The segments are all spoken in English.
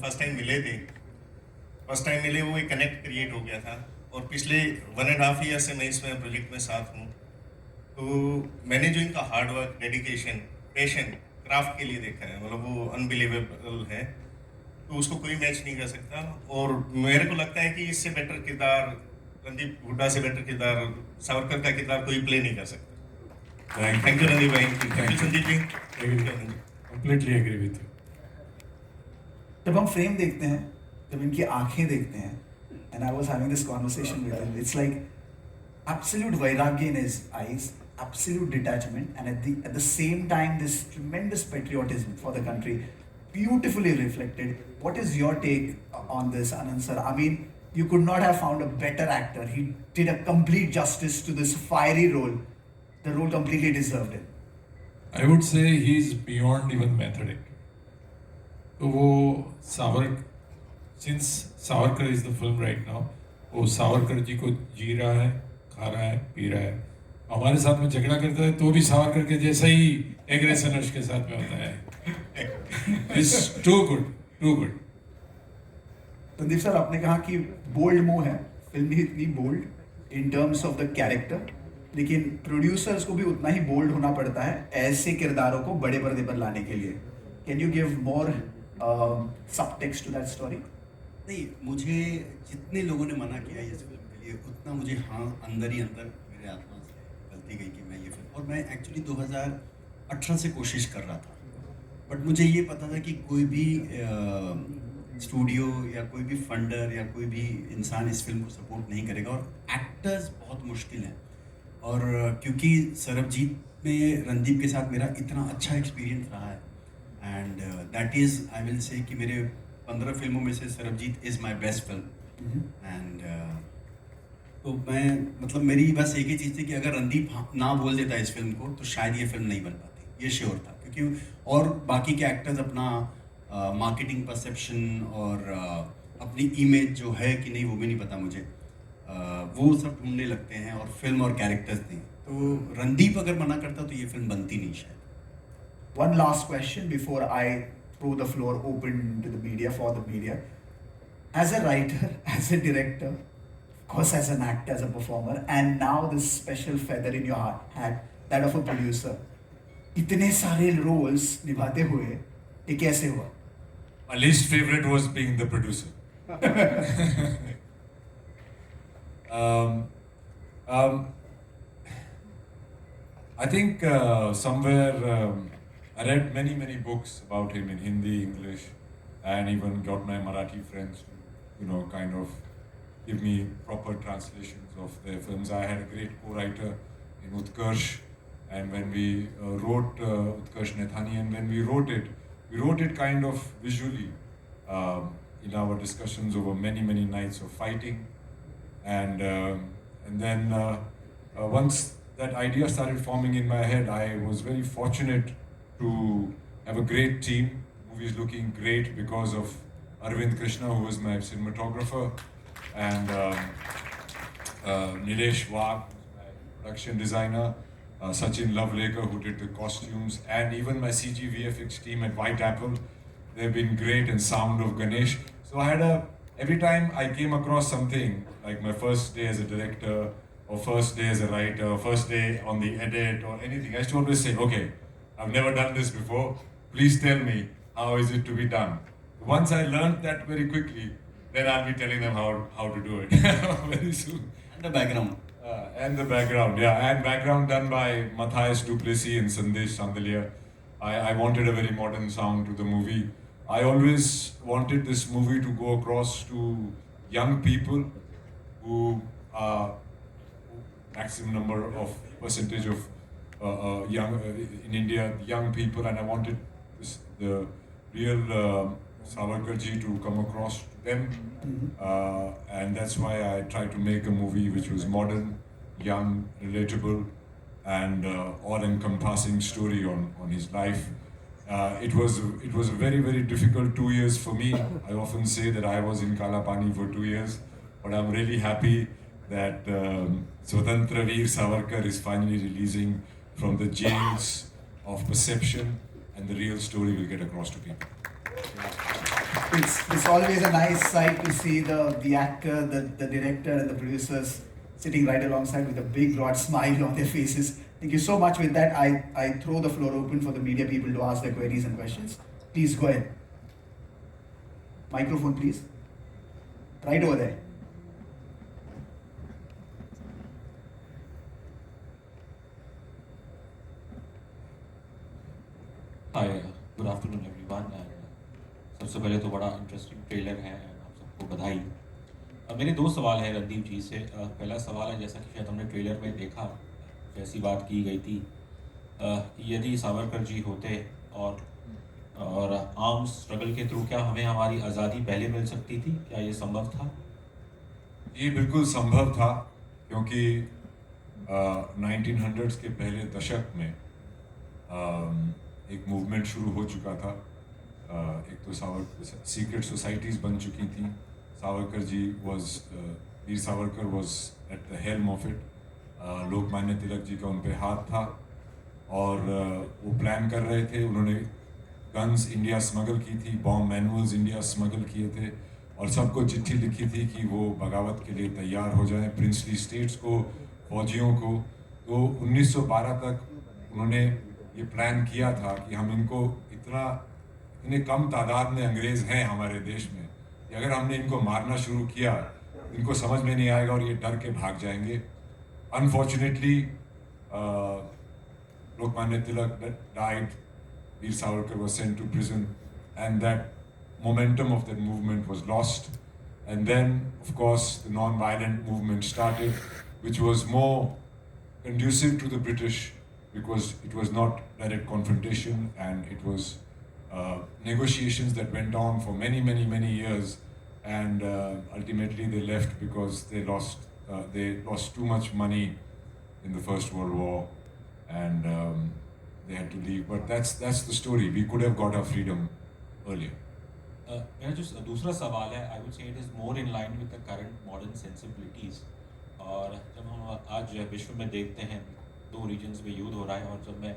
First time मिले वो एक कनेक्ट क्रिएट हो गया था। और पिछले 1.5 ईयर से मैं इसमें प्रोजेक्ट में साथ हूँ। तो मैंने जो इनका hard work, dedication, passion craft के लिए देखा है, मतलब वो अनबिलीवेबल है। तो उसको कोई मैच नहीं कर सकता। और मेरे को लगता है कि इससे बेटर किरदार, रणदीप हुड्डा से बेटर किरदार, सावरकर का किरदार कोई प्ले नहीं कर सकता। थैंक यू रणदीप भाई, thank you Sandeep ji. Completely agree with you. जब हम फ्रेम देखते हैं, जब इनकी आंखें देखते हैं, and I was having this conversation with him, it's like absolute vairagya in his eyes, absolute detachment, and at the same time this tremendous patriotism for the country, beautifully reflected. What is your take on this, Anand sir? I mean, you could not have found a better actor. He did a complete justice to this fiery role. The role completely deserved it. I would say he's beyond even methodic. तो वो since Savarkar is the film right now, वो सावरकर जी को जी रहा है, खा रहा है, P रहा है। हमारे साथ में झगड़ा करता है तो भी सावरकर के जैसा ही एग्रेशन उसके साथ में होता है। It's too good, too good. Sandeep sir, आपने कहा कि बोल्ड मूव है, फिल्म भी इतनी bold in terms of the character, लेकिन प्रोड्यूसर्स को भी उतना ही बोल्ड होना पड़ता है ऐसे किरदारों को बड़े पर्दे पर लाने के लिए। Can you give more subtext to that story? नहीं, मुझे जितने लोगों ने मना किया इस फिल्म के लिए, उतना मुझे हाँ अंदर ही अंदर मेरे आत्मा से गलती गई कि मैं ये फिल्म, और मैं एक्चुअली 2018 से कोशिश कर रहा था, बट मुझे ये पता था कि कोई भी स्टूडियो या कोई भी फंडर या कोई भी इंसान इस फिल्म को सपोर्ट नहीं करेगा, और एक्टर्स बहुत मुश्किल हैं। और क्योंकि सरबजीत में रणदीप के साथ मेरा इतना अच्छा एक्सपीरियंस रहा है, and that is I will say कि मेरे 15 फिल्मों में से Sarabjit is my best film. And तो मैं मतलब मेरी बस एक ही चीज़ थी कि अगर रणदीप ना बोल देता इस फिल्म को तो शायद ये फिल्म नहीं बन पाती, ये श्योर था। क्योंकि और बाकी के एक्टर्स अपना मार्केटिंग परसेप्शन और अपनी इमेज जो है कि नहीं वो भी नहीं पता मुझे, वो सब ढूंढने लगते हैं, और फिल्म और कैरेक्टर्स नहीं। तो रणदीप अगर मना करता तो ये फिल्म बनती नहीं शायद। One last question before I throw the floor open to the media, for the media. As a writer, as a director, of course as an actor, as a performer, and now this special feather in your hat, that of a producer. इतने सारे roles निभाते हुए ये कैसे हुआ? My least favorite was being the producer. I think somewhere I read many books about him in Hindi, English, and even got my Marathi friends to, kind of give me proper translations of their films. I had a great co-writer in Utkarsh, and when we wrote Utkarsh Nethani, and when we wrote it kind of visually in our discussions over many nights of fighting, and then once that idea started forming in my head, I was very fortunate to have a great team. Movie is looking great because of Arvind Krishna, who was my cinematographer, and Nilesh Wagh, who's my production designer, Sachin Lovelekar, who did the costumes, and even my CG VFX team at White Apple. They've been great, and sound of Ganesh. So I had every time I came across something, like my first day as a director, or first day as a writer, first day on the edit, or anything, I used to always say, okay, I've never done this before, please tell me, how is it to be done? Once I learned that very quickly, then I'll be telling them how to do it very soon. And the background. And the background, yeah, and background done by Matthias Duplessis and Sandesh Sandalia. I wanted a very modern sound to the movie. I always wanted this movie to go across to young people who are maximum number of percentage of young in India, young people, and I wanted the real Savarkar ji to come across to them, and that's why I tried to make a movie which was modern, young, relatable, and all-encompassing story on his life. It was a very difficult 2 years for me. I often say that I was in Kala Pani for 2 years, but I'm really happy that Swatantra Veer Savarkar is finally releasing from the jails of perception, and the real story will get across to people. It's always a nice sight to see the actor, the director, and the producers sitting right alongside with a big broad smile on their faces. Thank you so much. With that, I throw the floor open for the media people to ask their queries and questions. Please go ahead. Microphone, please. Right over there. Hi good afternoon everyone and सबसे पहले तो बड़ा interesting trailer है and आप सबको बधाई। मेरे दो सवाल हैं रणदीप जी से। पहला सवाल है, जैसा कि शायद हमने ट्रेलर में देखा, जैसी बात की गई थी कि यदि सावरकर जी होते और आर्म्स स्ट्रगल के थ्रू क्या हमें हमारी आज़ादी पहले मिल सकती थी? क्या ये संभव था? ये बिल्कुल संभव था, क्योंकि 1900s के पहले दशक में एक मूवमेंट शुरू हो चुका था। एक तो सीक्रेट सोसाइटीज़ बन चुकी थी। Savarkar ji Veer Savarkar was at the helm of it. Lokmanya Tilak ji का उन पे हाथ था और वो प्लान कर रहे थे। उन्होंने गन्स इंडिया स्मगल की थी, बॉम्ब मैनुअल्स इंडिया स्मगल किए थे और सबको चिट्ठी लिखी थी कि वो बगावत के लिए तैयार हो जाएं, प्रिंसली स्टेट्स को, फौजियों को। तो 1912 तक उन्होंने ये प्लान किया था कि हम इतने कम तादाद में अंग्रेज़ हैं हमारे देश में कि अगर हमने इनको मारना शुरू किया इनको समझ में नहीं आएगा और ये डर के भाग जाएंगे। Unfortunately Lokmanya Tilak died, Veer Savarkar was sent to prison, and that momentum of that movement was lost. And then, of course, the non-violent movement started, which was more conducive to the British because it was not direct confrontation and it was negotiations that went on for many, many, many years. And ultimately, they left because they lost too much money in the First World War, and they had to leave. But that's the story. We could have got our freedom earlier. मेरा जो दूसरा सवाल है, I would say it is more in line with the current modern sensibilities. और जब हम आज विश्व में देखते हैं दो रीजन्स में युद्ध हो रहा है, और जब मैं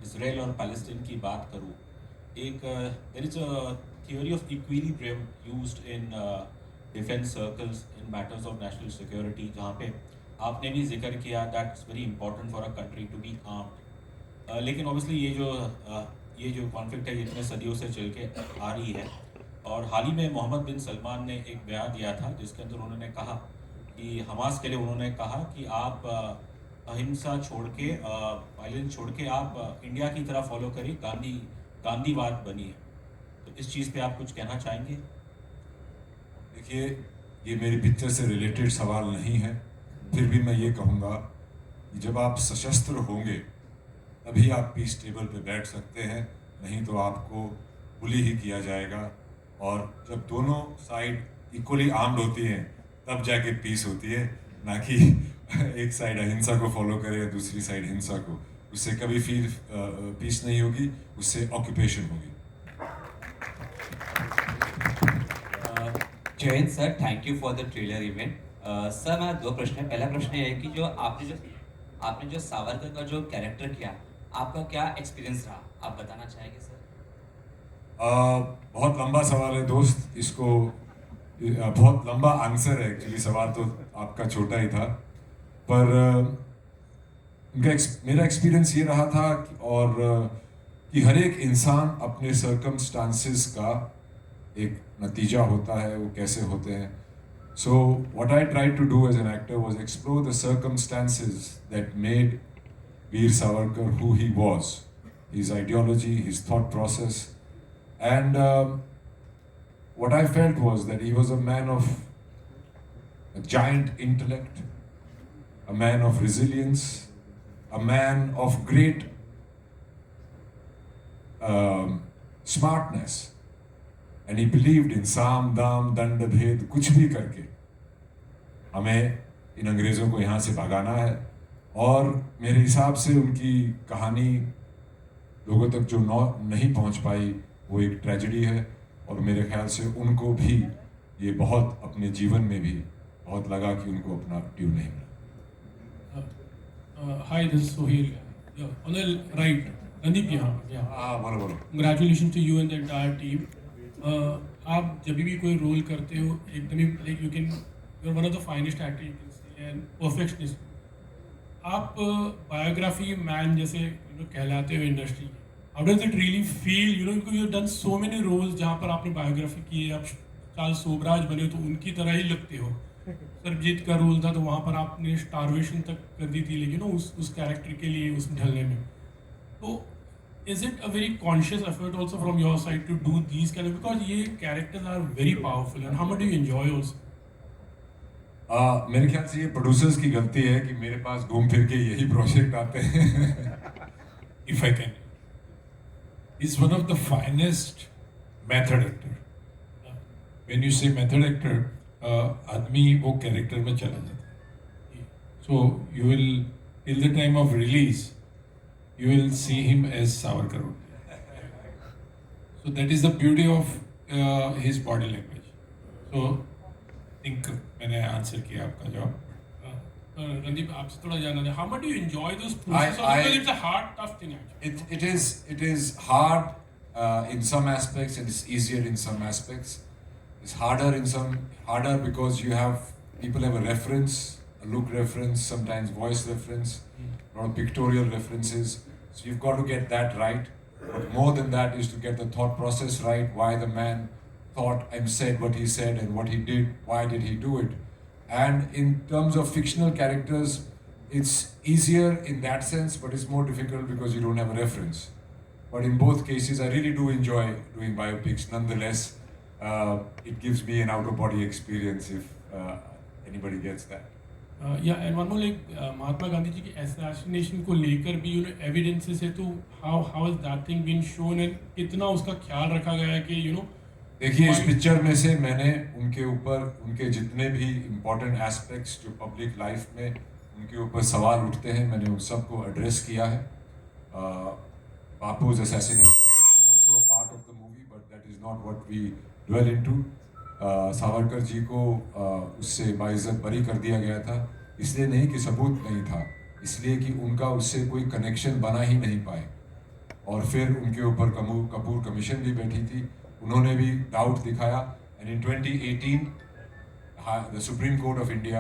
इसराइल और पैलेस्टीन की बात करूँ, एक there is a theory of equilibrium used in defence circles in matters of national security, जहाँ पे आपने भी जिक्र किया that is very important for a country to be armed. लेकिन ऑब्वियसली ये जो कॉन्फ्लिक्ट है, ये इतने सदियों से चल के आ रही है। और हाल ही में मोहम्मद बिन सलमान ने एक बयान दिया था जिसके अंदर उन्होंने कहा कि हमास के लिए उन्होंने कहा कि आप अहिंसा छोड़ के, वायलेंस छोड़ के आप इंडिया की तरह फॉलो करिए, गांधीवाद बनिए। तो इस चीज़ पे आप कुछ कहना चाहेंगे? देखिए, ये मेरी पिक्चर से रिलेटेड सवाल नहीं है, फिर भी मैं ये कहूँगा कि जब आप सशस्त्र होंगे तभी आप पीस टेबल पे बैठ सकते हैं, नहीं तो आपको बुली ही किया जाएगा। और जब दोनों साइड इक्वली आर्म्ड होती हैं तब जाके पीस होती है, ना कि एक साइड अहिंसा को फॉलो करे या दूसरी साइड हिंसा को। उससे कभी पीस नहीं होगी, उससे ऑक्यूपेशन होगी। Jayant sir, thank you for the trailer event. Sir, मेरा दो प्रश्न है। पहला प्रश्न ये है कि आपने जो सावरकर का जो कैरेक्टर किया, आपका क्या एक्सपीरियंस रहा, आप बताना चाहेंगे सर? बहुत लंबा सवाल है दोस्त, इसको बहुत लंबा आंसर है। एक्चुअली सवाल तो आपका छोटा ही था, पर मेरा एक्सपीरियंस ये रहा था कि हर एक इंसान अपने सर्कमस्टांसेस का एक नतीजा होता है, वो कैसे होते हैं। So what I tried to do as an actor was explore the circumstances that made Veer Savarkar who he was, his ideology, his thought process. And what I felt was that he was a man of a giant intellect, a man of resilience, a man of great smartness. And he believed in साम दाम दंड भेद, कुछ भी करके हमें इन अंग्रेज़ों को यहाँ से भगाना है। और मेरे हिसाब से उनकी कहानी लोगों तक जो नहीं पहुँच पाई वो एक ट्रेजेडी है, और मेरे ख्याल से उनको भी ये बहुत अपने जीवन में भी बहुत लगा कि उनको अपना ड्यू नहीं मिला। Hi, this is Sohail on the right, Randeep यहाँ। हाँ, बोलो। Congratulations to you and the entire team. आप जब भी कोई रोल करते हो एकदम ही like you can you are one of the finest actor you can say and perfectionist. आप बायोग्राफी मैन जैसे कहलाते हो इंडस्ट्री के, how does it really feel because you done so many roles जहाँ पर आपने बायोग्राफी की है, आप चार्ल्स सोबराज बने हो तो उनकी तरह ही लगते हो। सरबजीत का रोल था तो वहाँ पर आपने स्टारवेशन तक कर दी थी, लेकिन उस कैरेक्टर के लिए उस ढलने में। तो is it a very conscious effort also from your side to do these kind of, because ये characters are very powerful and how much do you enjoy also? मेरे ख्याल से ये प्रोड्यूसर्स की गलती है कि मेरे पास घूम फिर के यही प्रोजेक्ट आते हैं। If I can, is one of the finest method actor. When you say method actor, आदमी वो कैरेक्टर में चला जाता है। So you will till the time of release, you will see him as Savarkar only. So that is the beauty of his body language. So I think मैंने answer किया आपका जवाब। Randeep, आपसे थोड़ा जानना है, how much do you enjoy those process because it's a hard tough thing actually. It is hard in some aspects and it's easier in some aspects. It's harder because you have people have a reference, a look reference, sometimes voice reference, a lot of pictorial references. So you've got to get that right. But more than that is to get the thought process right. Why the man thought and said what he said and what he did. Why did he do it? And in terms of fictional characters, it's easier in that sense, but it's more difficult because you don't have a reference. But in both cases, I really do enjoy doing biopics. Nonetheless, it gives me an out-of-body experience if anybody gets that. Yeah, and one more like Mahatma Gandhi ji की assassination को लेकर भी evidences है, तो how has that thing been shown and कितना उसका ख्याल रखा गया है कि देखिए इस पिक्चर में से मैंने उनके ऊपर उनके जितने भी इम्पोर्टेंट एस्पेक्ट्स जो पब्लिक लाइफ में उनके ऊपर सवाल उठते हैं मैंने उन सबको एड्रेस किया है। बापू's assassination is also a part of the movie, but that is not what we dwell into. Savarkar ji को उससे बाइज्जत बरी कर दिया गया था, इसलिए नहीं कि सबूत नहीं था, इसलिए कि उनका उससे कोई कनेक्शन बना ही नहीं पाए। और फिर उनके ऊपर कपूर कमीशन भी बैठी थी, उन्होंने भी डाउट दिखाया। And in 2018 the supreme court of India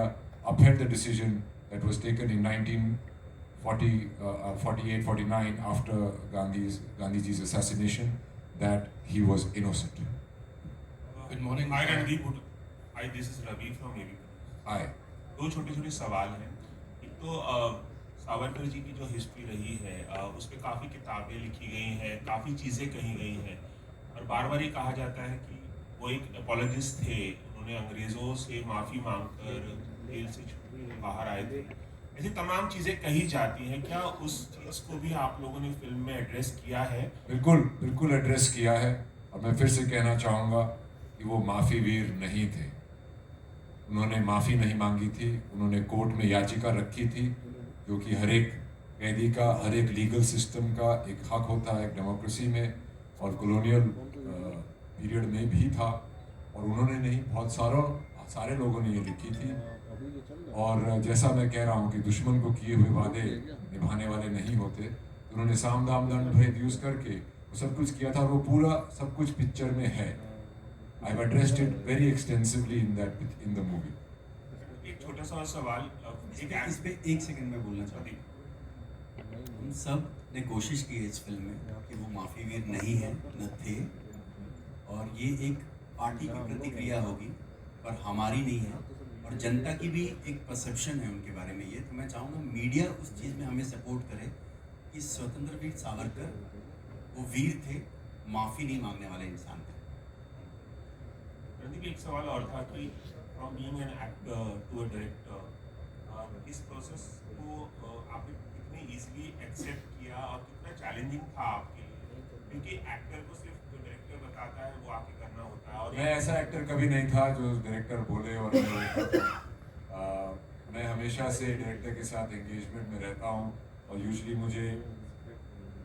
upheld the decision that was taken in 1948-49 after Gandhiji's assassination that he was innocent. Good morning. Hi Randeep. Hi, this is Ravi from AB. Hi. दो छोटे सवाल हैं। एक तो सावरकर जी की जो history रही है उस पर काफ़ी किताबें लिखी गई हैं, काफ़ी चीज़ें कही गई हैं और बार बार ये कहा जाता है कि वो एक एपोलॉजिस्ट थे, उन्होंने अंग्रेज़ों से माफ़ी मांगकर जेल से छूट के बाहर आए थे। ऐसी तमाम चीज़ें कही जाती हैं, क्या उस चीज़ को भी आप लोगों ने फिल्म में एड्रेस किया है? बिल्कुल एड्रेस किया है और मैं फिर से कहना चाहूँगा कि वो माफ़ी वीर नहीं थे। उन्होंने माफ़ी नहीं मांगी थी, उन्होंने कोर्ट में याचिका रखी थी जो कि हर एक कैदी का, हर एक लीगल सिस्टम का एक हक होता है डेमोक्रेसी में, और कॉलोनियल पीरियड में भी था। और उन्होंने नहीं, बहुत सारे लोगों ने ये लिखी थी। और जैसा मैं कह रहा हूँ कि दुश्मन को किए हुए वादे निभाने वाले नहीं होते, तो उन्होंने साम दाम दंड भेद यूज़ करके वो सब कुछ किया था और वो पूरा सब कुछ पिक्चर में है। I have addressed it very extensively in the movie. एक छोटा सा सवाल, इस पे एक सेकंड में बोलना चाहती हूँ। हम सब ने कोशिश की है इस फिल्म में कि वो माफ़ी वीर नहीं है, न थे, और ये एक पार्टी की प्रतिक्रिया होगी पर हमारी नहीं है, और जनता की भी एक परसेप्शन है उनके बारे में। ये तो मैं चाहूँगा मीडिया उस चीज़ में हमें सपोर्ट करे कि स्वतंत्र वीर सावरकर वो वीर थे, माफ़ी नहीं मांगने वाले इंसान थे। एक सवाल और था कि from being an actor to a director, इस प्रोसेस को आपने कितने इजीली एक्सेप्ट किया और कितना चैलेंजिंग था आपके लिए? क्योंकि एक्टर को सिर्फ जो डायरेक्टर बताता है वो आके करना होता है, और मैं ऐसा एक्टर कभी नहीं था जो डायरेक्टर बोले और मैं हमेशा से डायरेक्टर के साथ एंगेजमेंट में रहता हूँ और यूजुअली मुझे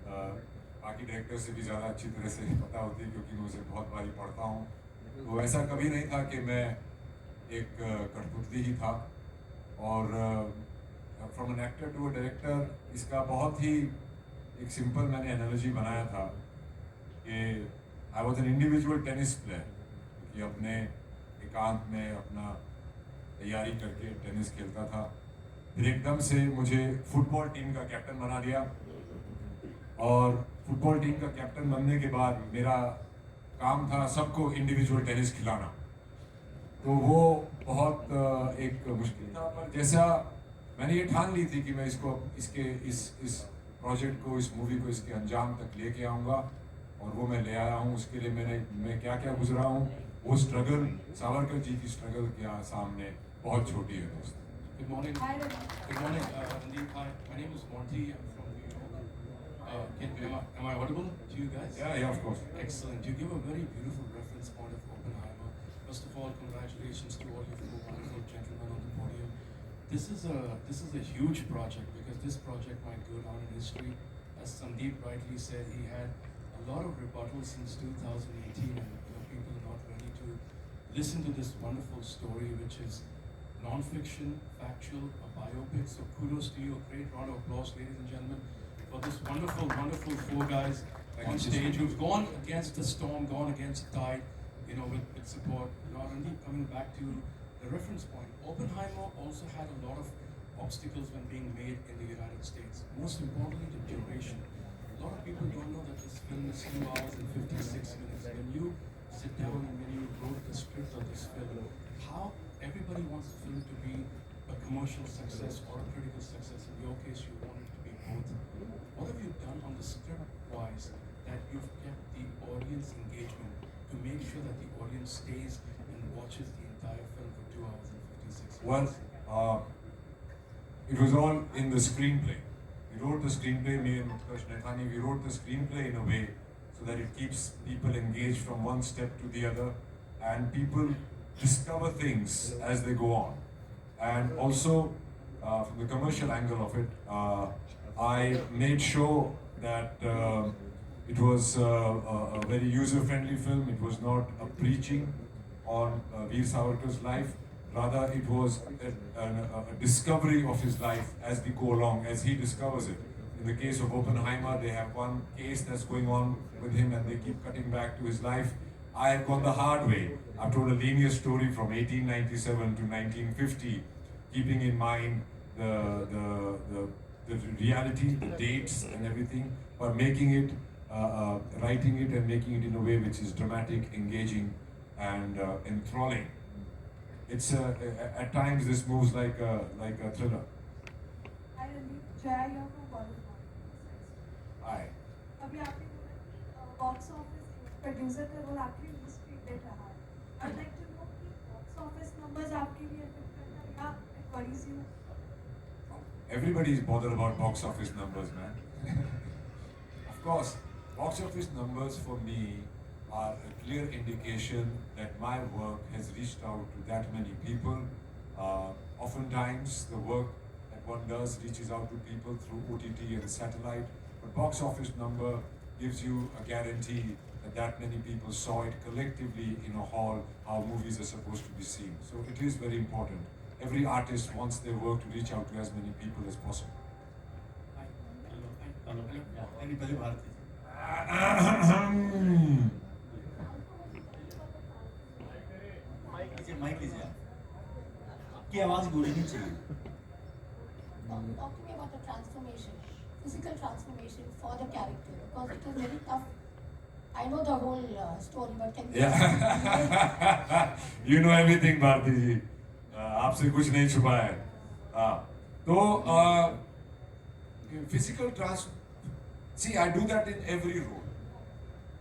बाकी डायरेक्टर से भी ज़्यादा अच्छी तरह से पता होती है क्योंकि मैं उसे बहुत बारी पढ़ता हूँ। तो ऐसा कभी नहीं था कि मैं एक कठपुतली ही था। और from an actor to a director, इसका बहुत ही एक सिंपल मैंने एनालॉजी बनाया था कि I was an individual tennis player कि अपने एकांत में अपना तैयारी करके टेनिस खेलता था। फिर एकदम से मुझे फुटबॉल टीम का कैप्टन बना दिया, और फुटबॉल टीम का कैप्टन बनने के बाद मेरा काम था सबको इंडिविजुअल टेनिस खिलाना। तो वो बहुत एक मुश्किल था, पर जैसा मैंने ये ठान ली थी कि मैं इसको इस प्रोजेक्ट को, इस मूवी को इसके अंजाम तक लेके आऊँगा, और वो मैं ले आया हूँ। उसके लिए मैं क्या क्या गुजरा हूँ, वो स्ट्रगल सावरकर जी की स्ट्रगल के सामने बहुत छोटी है दोस्त। Good morning. Good morning, Randeep. Hi, my name is Monty. I'm from New York. Am I audible to you guys? Yeah, of course. Excellent. You give a very beautiful reference point of Oppenheimer. First of all, congratulations to all you four wonderful gentlemen on the podium. This is a huge project, because this project might go down in history. As Sandeep rightly said, he had a lot of rebuttals since 2018, and people are not ready to listen to this wonderful story, which is non-fiction, factual, a biopic. So kudos to you. A great round of applause, ladies and gentlemen, for this wonderful, wonderful four guys on stage who've gone against the storm, gone against the tide, with support. Randeep, coming back to the reference point, Oppenheimer also had a lot of obstacles when being made in the United States. Most importantly, the duration. A lot of people don't know that this film is 2 hours and 56 minutes. When you sit down and when you wrote the script of this film, how everybody wants the film to be a commercial success or a critical success. In your case, you want it to be both. What have you done on the script-wise that you've kept the audience engagement to make sure that the audience stays and watches the entire film for 2 hours and 56 minutes? Well, it was all in the screenplay. We wrote the screenplay, me and Utkarsh Naithani, we wrote the screenplay in a way so that it keeps people engaged from one step to the other, and people discover things as they go on. And also, from the commercial angle of it, I made sure that it was a very user-friendly film. It was not a preaching on Veer Savarkar's life. Rather, it was a discovery of his life as we go along, as he discovers it. In the case of Oppenheimer, they have one case that's going on with him, and they keep cutting back to his life. I have gone the hard way. I've told a linear story from 1897 to 1950, keeping in mind the reality, the dates and everything, but making it, writing it and making it in a way which is dramatic, engaging and enthralling. It's at times this moves like a thriller. Hi Randeep, Jaya here from Wonderful. Hi. अभी आपने बोला कि box office producer का role आपके लिए restricted रहा है. I'd like to know कि बॉक्स ऑफिस नंबर्स आपके लिए इफेक्ट करता है या it worries you? Everybody is bothered about box office numbers, man. Of course, box office numbers for me are a clear indication that my work has reached out to that many people. Oftentimes, the work that one does reaches out to people through OTT and satellite, but box office number gives you a guarantee that many people saw it collectively in a hall, how movies are supposed to be seen. So it is very important. Every artist wants their work to reach out to as many people as possible. नहीं पहले Bharat mic लीजिए आपकी आवाज गूंजनी चाहिए. Talking about the transformation, physical transformation for the character, because it is very tough. I know the whole story, but can you? Yeah. You know everything, Bharti ji. आपसे कुछ नहीं छुपा है. तो physical see, I do that in every role.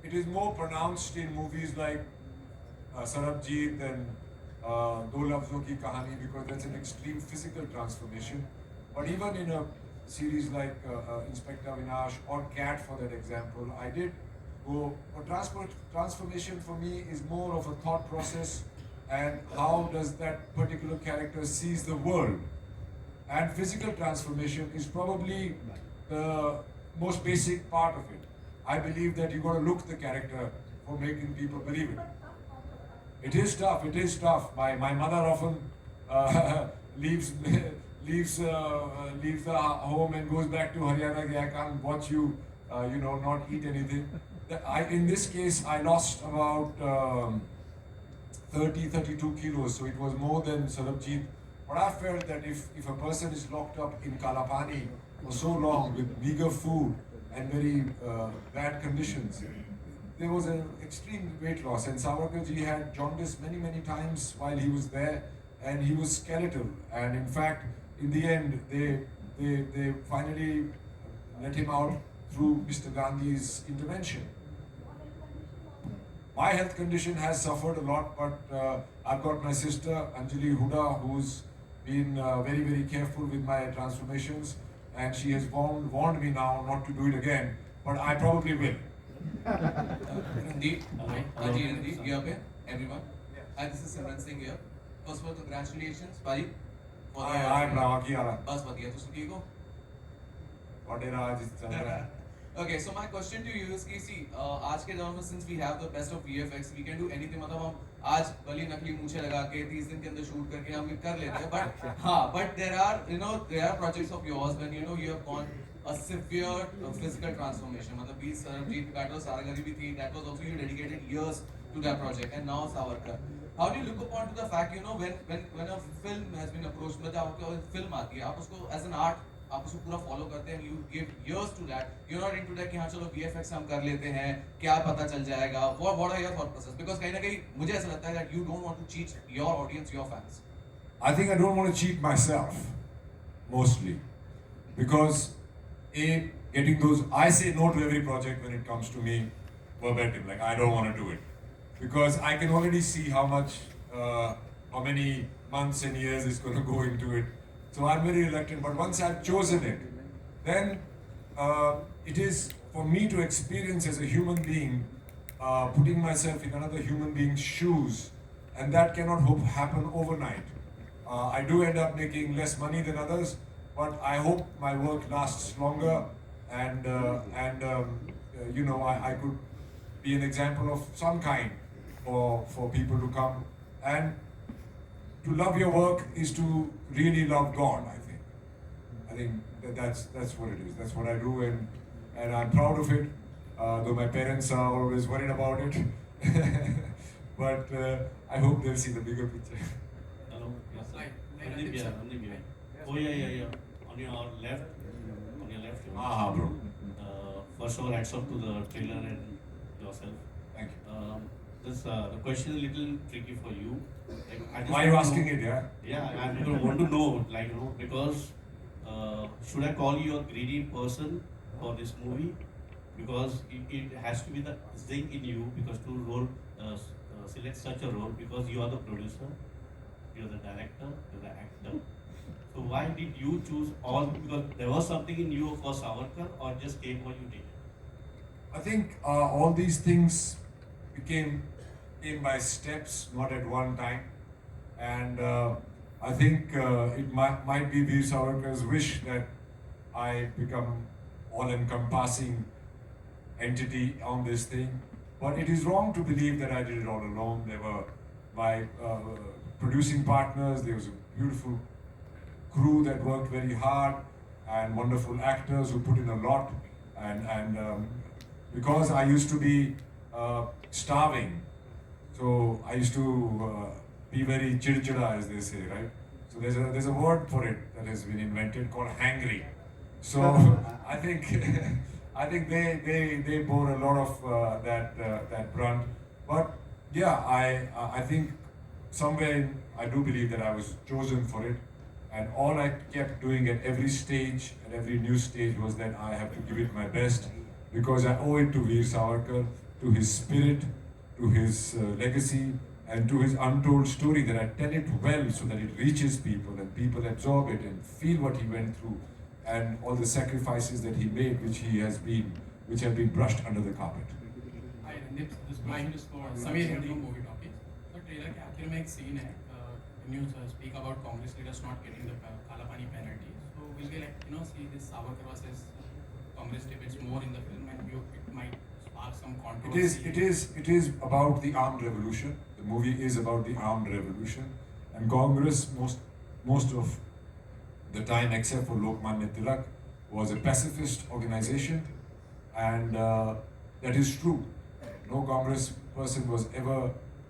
It is more pronounced in movies like Sarabjit and Do Lafzon Ki Kahani, because that's an extreme physical transformation. But even in a series like Inspector Vinash or Cat, for that example, I did go. Transformation for me is more of a thought process, and how does that particular character sees the world. And physical transformation is probably the most basic part of it. I believe that you got to look the character for making people believe it. It is tough. It is tough. My mother often leaves the home and goes back to Haryana. I can't watch you, not eat anything. In this case, I lost about 32 kilos, so it was more than Sarabjit. But I felt that if a person is locked up in Kalapani for so long with meager food and very bad conditions, there was an extreme weight loss. And Savarkarji had jaundice many times while he was there, and he was skeletal. And in fact, in the end, they finally let him out through Mr. Gandhi's intervention. My health condition has suffered a lot, but I've got my sister Anjali Huda, who's been very careful with my transformations, and she has warned me now not to do it again, but I probably will. Randeep, Haji Randeep, here पे everyone. Hi, this is Simran Singh here. First of all, congratulations, भाई. I'm bravo किया रहा. बस बढ़िया, तुम ठीक हो? बड़े राज चल रहा है. Okay, so my question to you is कि see, आज के दौर में since we have the best of VFX, we can do anything. मतलब हम आज बली नकली मूंछें लगा के 30 दिन के अंदर शूट करके हम कर लेते हैं. But हाँ, but there are projects of yours when you have gone a severe physical transformation. मतलब बीस Sarabjit Patel सारंगरी भी थी. That was also you dedicated years to that project, and now Savarkar. How do you look upon to the fact when a film has been approached, मतलब आपको film आती है, आप उसको as an art आप उसको पूरा फॉलो करते हैं, you give years to that. You're not into that कि हाँ चलो VFX हम कर लेते हैं, क्या पता चल जाएगा. What are your thought process? Because कहीं ना कहीं मुझे ऐसा लगता है that you don't want to cheat your audience, your fans. I think I don't want to cheat myself, mostly, because getting those, I say no to every project when it comes to me, verbatim. Like I don't want to do it because I can already see how many months and years it's going to go into it. So I'm very reluctant, but once I've chosen it, then it is for me to experience as a human being, putting myself in another human being's shoes, and that cannot happen overnight. I do end up making less money than others, but I hope my work lasts longer, and I could be an example of some kind for people to come. And to love your work is to really love God, I think. I think that's what it is. That's what I do, and I'm proud of it. Though my parents are always worried about it, but I hope they'll see the bigger picture. Hello, yes, Randeep here. Oh yeah. On your left. Bro. First of all, hats off to the trailer and yourself. Thank you. The question is a little tricky for you. Why are you asking it? Yeah, I want to know, because should I call you a greedy person for this movie? Because it has to be the zing in you, because to select such a role, because you are the producer, you are the director, you are the actor. So why did you choose all? Because there was something in you for Savarkar, or just came what you did? I think all these things came by steps, not at one time. And I think it might be Veer Savarkar's wish that I become all-encompassing entity on this thing. But it is wrong to believe that I did it all alone. There were my producing partners, there was a beautiful crew that worked very hard, and wonderful actors who put in a lot. And because I used to be starving, so I used to be very chirchida, as they say, right? So there's a word for it that has been invented called hangry. So I think they bore a lot of that brunt. But yeah, I think somewhere I do believe that I was chosen for it, and all I kept doing at every stage, at every new stage, was that I have to give it my best, because I owe it to Veer Savarkar, to his spirit, to his legacy, and to his untold story, that I tell it well so that it reaches people and people absorb it and feel what he went through, and all the sacrifices that he made, which have been brushed under the carpet. Hi, Randeep. This question is for Samir Hindu movie topic. The trailer के आखिर में एक scene है. When you speak about Congress leaders not getting the Kalapani penalty, so will we see this Savarkar versus Congress debates more in the film, and it might spark some controversy? It is about the armed revolution. The movie is about the armed revolution, and Congress most of the time, except for Lokmanya Tilak, was a pacifist organization, and that is true. No Congress person was ever